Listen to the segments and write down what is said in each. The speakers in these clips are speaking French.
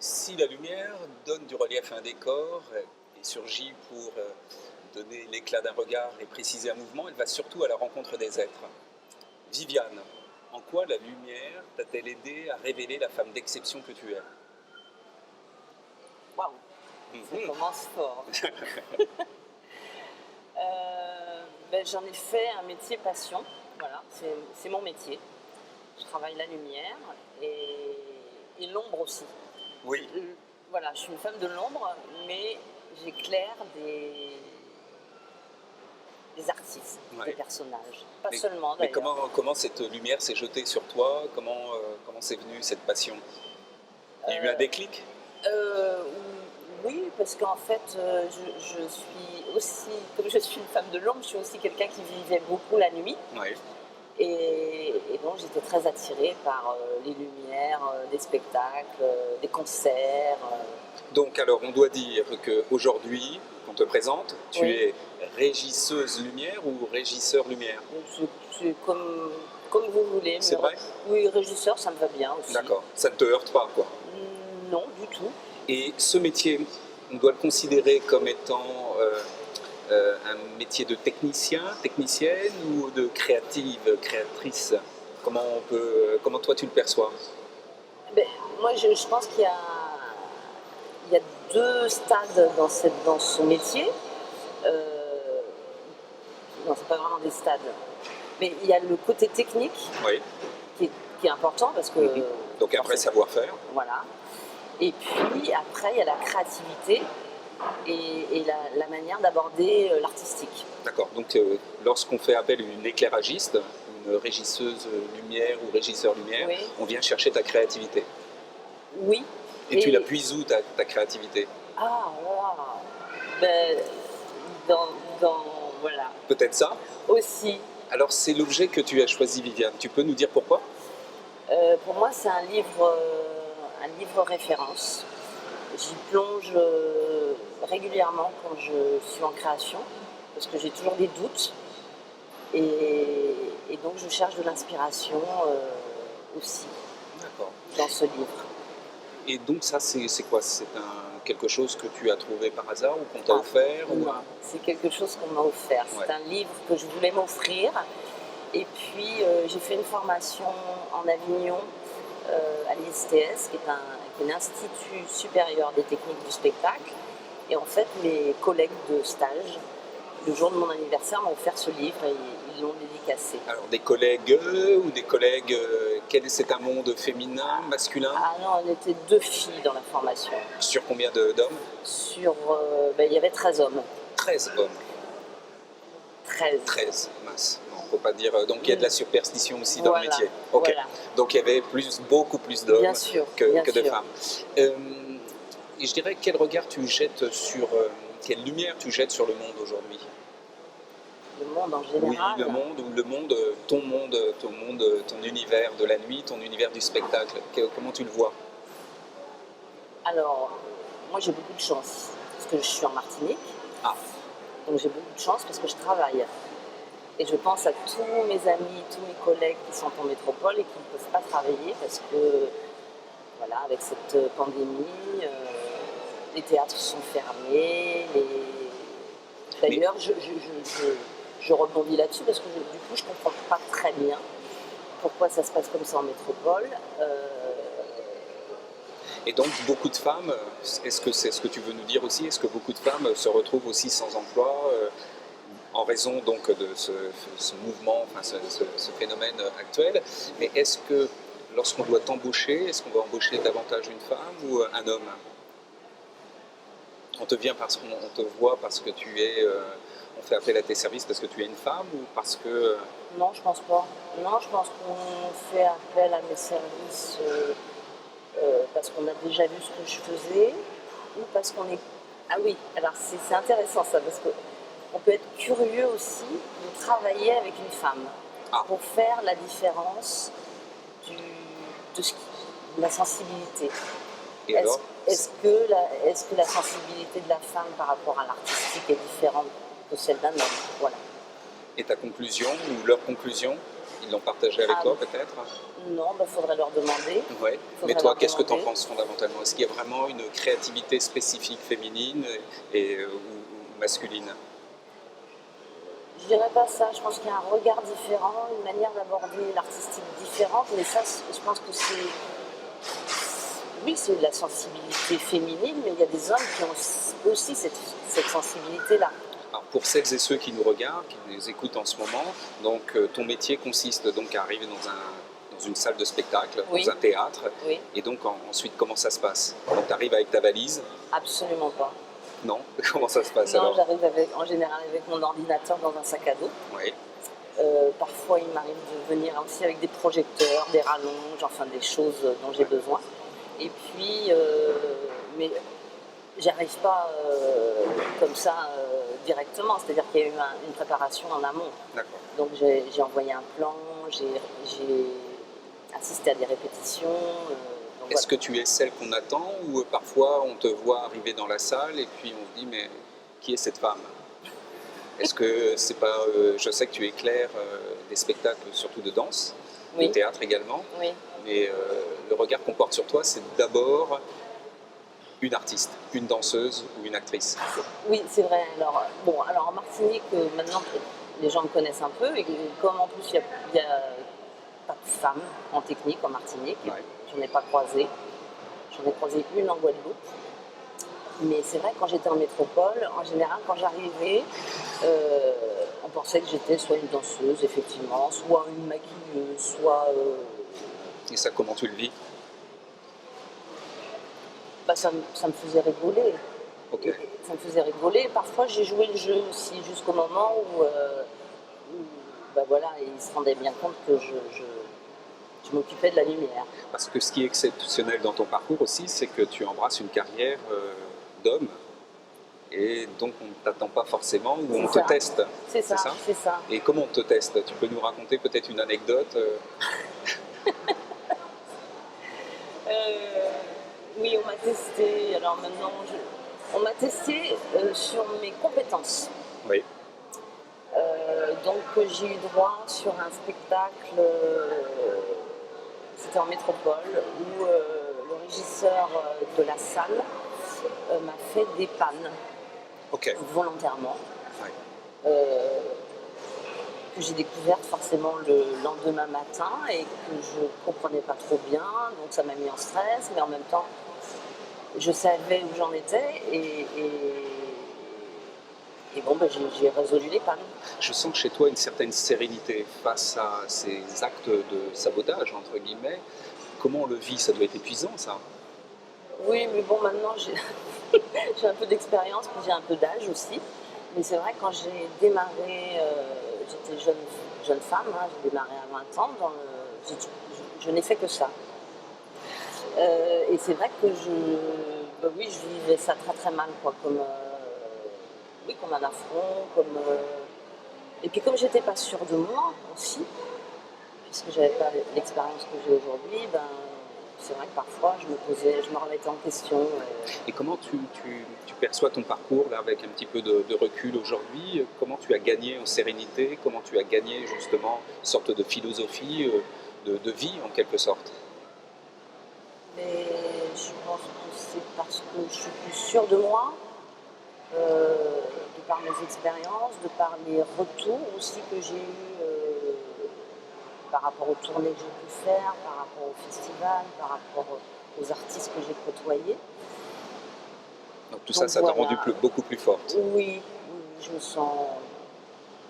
Si la lumière donne du relief à un décor et surgit pour donner l'éclat d'un regard et préciser un mouvement, elle va surtout à la rencontre des êtres. Viviane, en quoi la lumière t'a-t-elle aidé à révéler la femme d'exception que tu es? Waouh, ça commence fort. J'en ai fait un métier passion. Voilà, c'est mon métier. Je travaille la lumière et l'ombre aussi. Oui. Voilà, je suis une femme de l'ombre, mais j'éclaire des artistes, Ouais. des personnages. Pas Mais- seulement Mais d'ailleurs. comment cette lumière s'est jetée sur toi? Comment c'est venu cette passion? Il y a eu un déclic? Euh, oui, parce qu'en fait, je suis aussi, comme je suis une femme de l'ombre, je suis aussi quelqu'un qui vivait beaucoup la nuit. Oui. Et donc j'étais très attirée par les lumières, des spectacles, des concerts. Donc alors on doit dire qu'aujourd'hui, qu'on te présente, tu Oui. es régisseuse lumière ou régisseur lumière? C'est comme vous voulez. C'est vrai? Oui, régisseur, ça me va bien aussi. D'accord, ça ne te heurte pas quoi. Non, du tout. Et ce métier, on doit le considérer comme étant un métier de technicien, technicienne ou de créative, créatrice? Comment toi tu le perçois? Moi, je pense il y a deux stades dans ce métier. Non, c'est pas vraiment des stades. Mais il y a le côté technique Oui. qui est important parce que. Donc après savoir-faire. Voilà. Et puis après, il y a la créativité et la manière d'aborder l'artistique. D'accord. Donc lorsqu'on fait appel à une éclairagiste, une régisseuse lumière ou régisseur lumière, Oui. on vient chercher ta créativité. Oui. Et tu la puises où ta créativité? Ah, wow. Voilà. Peut-être ça? Aussi. Alors c'est l'objet que tu as choisi, Viviane. Tu peux nous dire pourquoi? Pour moi, c'est un livre référence. J'y plonge régulièrement quand je suis en création, parce que j'ai toujours des doutes. Et donc, je cherche de l'inspiration aussi D'accord. dans ce livre. Et donc ça, c'est quoi? C'est quelque chose que tu as trouvé par hasard ou qu'on t'a offert ou... Non, c'est quelque chose qu'on m'a offert. Ouais. C'est un livre que je voulais m'offrir. Et puis, j'ai fait une formation en Avignon à l'ISTS, qui est un institut supérieur des techniques du spectacle. Et en fait, mes collègues de stage, le jour de mon anniversaire, m'ont offert ce livre et ils l'ont dédicacé. Alors des collègues ou des collègues, c'est un monde féminin, masculin? Ah non, on était 2 filles dans la formation. Sur combien d'hommes? Il y avait 13 hommes. 13 hommes. 13. Mince. Non, faut pas dire. Donc il y a de la superstition aussi dans le métier. Ok. Voilà. Donc il y avait beaucoup plus d'hommes que de femmes. Et je dirais quel regard tu jettes sur, quelle lumière tu jettes sur le monde aujourd'hui? Le monde en général. Oui, le monde, ton univers de la nuit, ton univers du spectacle. Comment tu le vois? Alors, moi j'ai beaucoup de chance parce que je suis en Martinique. Ah. Donc j'ai beaucoup de chance parce que je travaille. Et je pense à tous mes amis, tous mes collègues qui sont en métropole et qui ne peuvent pas travailler parce que, voilà, avec cette pandémie, les théâtres sont fermés. D'ailleurs, je rebondis là-dessus parce que du coup, je ne comprends pas très bien pourquoi ça se passe comme ça en métropole. Et donc beaucoup de femmes, est-ce que c'est ce que tu veux nous dire aussi? Est-ce que beaucoup de femmes se retrouvent aussi sans emploi en raison donc de ce mouvement, enfin ce phénomène actuel? Mais est-ce que lorsqu'on doit t'embaucher, est-ce qu'on va embaucher davantage une femme ou un homme? On te vient parce qu'on te voit parce que tu es, on fait appel à tes services parce que tu es une femme ou parce que... Non, je pense pas. Non, je pense qu'on fait appel à mes services parce qu'on a déjà vu ce que je faisais ou parce qu'on est... Ah oui, alors c'est intéressant ça, parce qu'on peut être curieux aussi de travailler avec une femme pour faire la différence de la sensibilité. Est-ce que la sensibilité de la femme par rapport à l'artistique est différente de celle d'un homme? Voilà. Et ta conclusion ou leur conclusion? Ils l'ont partagé avec Ah, toi peut-être? non, il faudrait leur demander. Ouais. Mais Faudrait toi, leur qu'est-ce que tu en demander. penses fondamentalement? Est-ce qu'il y a vraiment une créativité spécifique féminine ou masculine? Je dirais pas ça, je pense qu'il y a un regard différent, une manière d'aborder l'artistique différente, mais ça, je pense que oui, c'est de la sensibilité féminine, mais il y a des hommes qui ont aussi cette sensibilité-là. Alors, pour celles et ceux qui nous regardent, qui nous écoutent en ce moment, donc ton métier consiste donc à arriver dans une salle de spectacle, Oui. dans un théâtre, Oui, et donc ensuite comment ça se passe? Donc tu arrives avec ta valise? absolument pas. Non? Comment ça se passe Non, alors? j'arrive en général avec mon ordinateur dans un sac à dos. Oui. Parfois, il m'arrive de venir aussi avec des projecteurs, des rallonges, enfin des choses dont j'ai besoin. Et puis, mais j'arrive pas comme ça directement, c'est-à-dire qu'il y a eu une préparation en amont. D'accord. Donc j'ai envoyé un plan, j'ai assisté à des répétitions. Donc Est-ce que tu es celle qu'on attend ou parfois on te voit arriver dans la salle et puis on se dit mais qui est cette femme? Est-ce que c'est pas... je sais que tu éclaires des spectacles surtout de danse, Oui. de théâtre également, Oui, mais le regard qu'on porte sur toi c'est d'abord une artiste, une danseuse ou une actrice. oui, c'est vrai. Alors en Martinique, maintenant les gens me connaissent un peu, et comme en plus il y a pas de femmes en technique en Martinique, Ouais. j'en ai pas croisé. J'en ai croisé une en Guadeloupe. Mais c'est vrai que quand j'étais en métropole, en général, quand j'arrivais, on pensait que j'étais soit une danseuse, effectivement, soit une maquilleuse, soit. Et ça, comment tu le vis? Ça me faisait rigoler. Ok. Ça me faisait rigoler. Parfois, j'ai joué le jeu aussi, jusqu'au moment où, voilà, ils se rendaient bien compte que je m'occupais de la lumière. Parce que ce qui est exceptionnel dans ton parcours aussi, c'est que tu embrasses une carrière d'homme et donc on ne t'attend pas forcément ou on te teste. C'est ça, c'est ça. Et comment on te teste? Tu peux nous raconter peut-être une anecdote? Oui, on m'a testé. Alors maintenant, on m'a testé sur mes compétences. Oui. Donc j'ai eu droit sur un spectacle, c'était en métropole, où le régisseur de la salle m'a fait des pannes Ok. volontairement, Ouais. que j'ai découvertes forcément le lendemain matin et que je ne comprenais pas trop bien, donc ça m'a mis en stress, mais en même temps je savais où j'en étais et bon, j'ai résolu les pannes. Je sens chez toi une certaine sérénité face à ces actes de sabotage, entre guillemets. Comment on le vit? Ça doit être épuisant, ça. Oui, mais bon, maintenant j'ai j'ai un peu d'expérience, puis j'ai un peu d'âge aussi. Mais c'est vrai, quand j'ai démarré, j'étais jeune femme, hein, j'ai démarré à 20 ans, je n'ai fait que ça. Et c'est vrai que oui, je vivais ça très très mal, quoi, oui, comme un affront, et puis comme j'étais pas sûre de moi aussi, puisque j'avais pas l'expérience que j'ai aujourd'hui, c'est vrai que parfois je me remettais en question. Et comment tu perçois ton parcours là, avec un petit peu de recul aujourd'hui? Comment tu as gagné en sérénité? Comment tu as gagné justement une sorte de philosophie de vie en quelque sorte? Mais je pense que c'est parce que je suis plus sûre de moi, de par mes expériences, de par les retours aussi que j'ai eus par rapport aux tournées que j'ai pu faire, par rapport au festival, par rapport aux artistes que j'ai côtoyés. Donc tout Donc ça t'a voilà. rendu beaucoup plus forte. Oui, je me sens.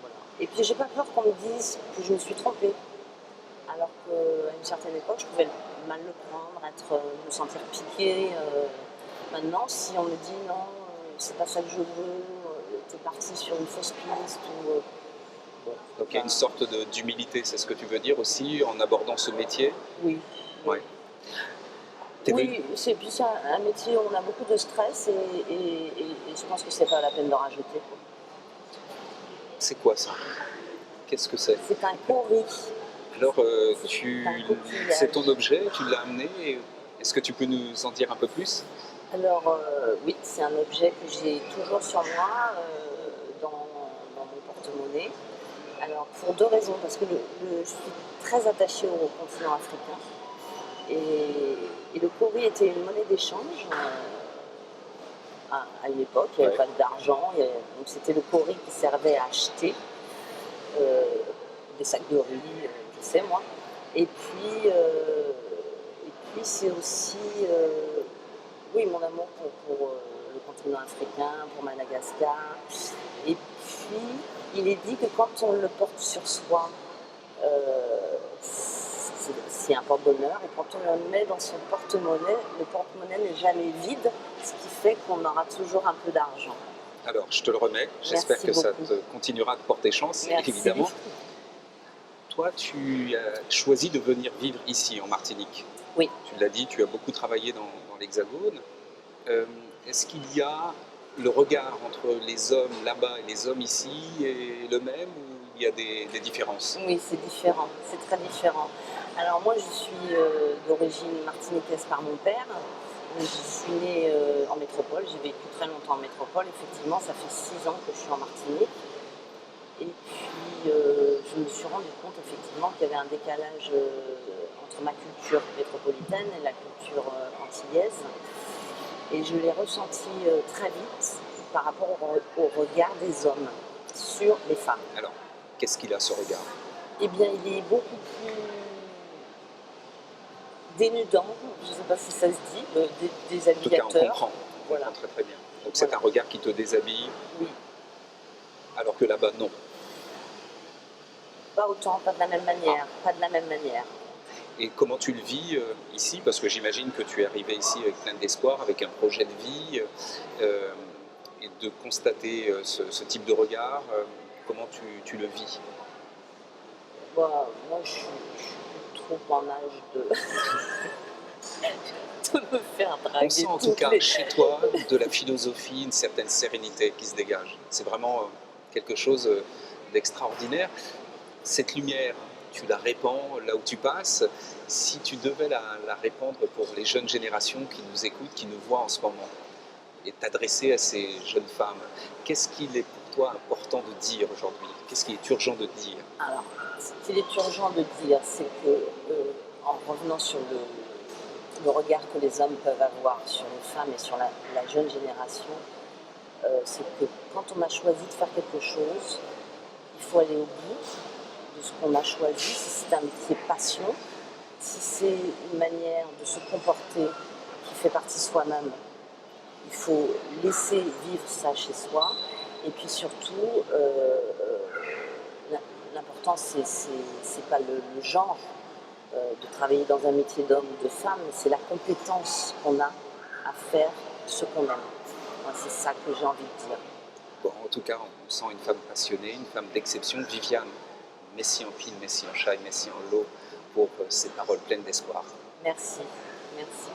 Voilà. Et puis j'ai pas peur qu'on me dise que je me suis trompée. Alors qu'à une certaine époque, je pouvais mal le prendre, me sentir piquée. Maintenant, si on me dit non, c'est pas ça que je veux, t'es parti sur une fausse piste, bon, Donc il y a une sorte d'humilité, c'est ce que tu veux dire aussi en abordant ce métier? oui. Ouais. Oui, c'est puis c'est un métier où on a beaucoup de stress et je pense que c'est pas la peine de rajouter. C'est quoi ça? Qu'est-ce que c'est? C'est un cori. Alors, un coquillage. c'est ton objet, tu l'as amené. Est-ce que tu peux nous en dire un peu plus? Alors, oui, c'est un objet que j'ai toujours sur moi, dans mon porte-monnaie. Alors, pour deux raisons, parce que je suis très attachée au continent africain et le Cori était une monnaie d'échange à une époque, il n'y avait Ouais. pas d'argent, donc c'était le Cori qui servait à acheter euh, des sacs de riz, je sais moi. Et puis c'est aussi, oui, mon amour pour le continent africain, pour Madagascar. Et puis, il est dit que quand on le porte sur soi, c'est un porte-bonheur. Et quand on le met dans son porte-monnaie, le porte-monnaie n'est jamais vide, ce qui fait qu'on aura toujours un peu d'argent. Alors, je te le remets. J'espère Merci que ça beaucoup. te continuera de porter chance, Merci. évidemment. Toi, tu as choisi de venir vivre ici, en Martinique. Oui. Tu l'as dit, tu as beaucoup travaillé dans l'Hexagone. Est-ce qu'il y a le regard entre les hommes là-bas et les hommes ici est le même ou il y a des différences? Oui, c'est différent, c'est très différent. Alors moi, je suis d'origine martiniquaise par mon père. Je suis née en métropole, j'ai vécu très longtemps en métropole. Effectivement, ça fait 6 ans que je suis en Martinique. Et puis, je me suis rendu compte effectivement qu'il y avait un décalage entre ma culture métropolitaine et la culture antillaise. Et je l'ai ressenti très vite par rapport au regard des hommes sur les femmes. Alors, qu'est-ce qu'il a ce regard? Eh bien, il est beaucoup plus dénudant, je ne sais pas si ça se dit, En tout cas, on désabillateur. comprend. On Voilà. comprend très très bien. Donc c'est Voilà. un regard qui te déshabille, Oui, alors que là-bas, non. pas autant, pas de la même manière, pas de la même manière. Et comment tu le vis ici? Parce que j'imagine que tu es arrivé ici avec plein d'espoir, avec un projet de vie, et de constater ce type de regard, comment tu le vis? Moi, je suis trop en âge de me faire draguer. On sent en tout cas chez toi de la philosophie, une certaine sérénité qui se dégage. C'est vraiment quelque chose d'extraordinaire. Cette lumière, tu la répands là où tu passes. Si tu devais la répandre pour les jeunes générations qui nous écoutent, qui nous voient en ce moment, et t'adresser à ces jeunes femmes, qu'est-ce qu'il est pour toi important de dire aujourd'hui? Qu'est-ce qui est urgent de dire? Alors, ce qu'il est urgent de dire, c'est que, en revenant sur le regard que les hommes peuvent avoir sur les femmes et sur la jeune génération, c'est que quand on a choisi de faire quelque chose, il faut aller au bout de ce qu'on a choisi, si c'est un métier passion, si c'est une manière de se comporter qui fait partie de soi-même, il faut laisser vivre ça chez soi. Et puis surtout, l'important, c'est pas le genre de travailler dans un métier d'homme ou de femme, mais c'est la compétence qu'on a à faire ce qu'on aime. Moi, c'est ça que j'ai envie de dire. Bon, en tout cas, on sent une femme passionnée, une femme d'exception, Viviane. Merci en pile, merci en chai, merci en lot pour ces paroles pleines d'espoir. Merci, merci.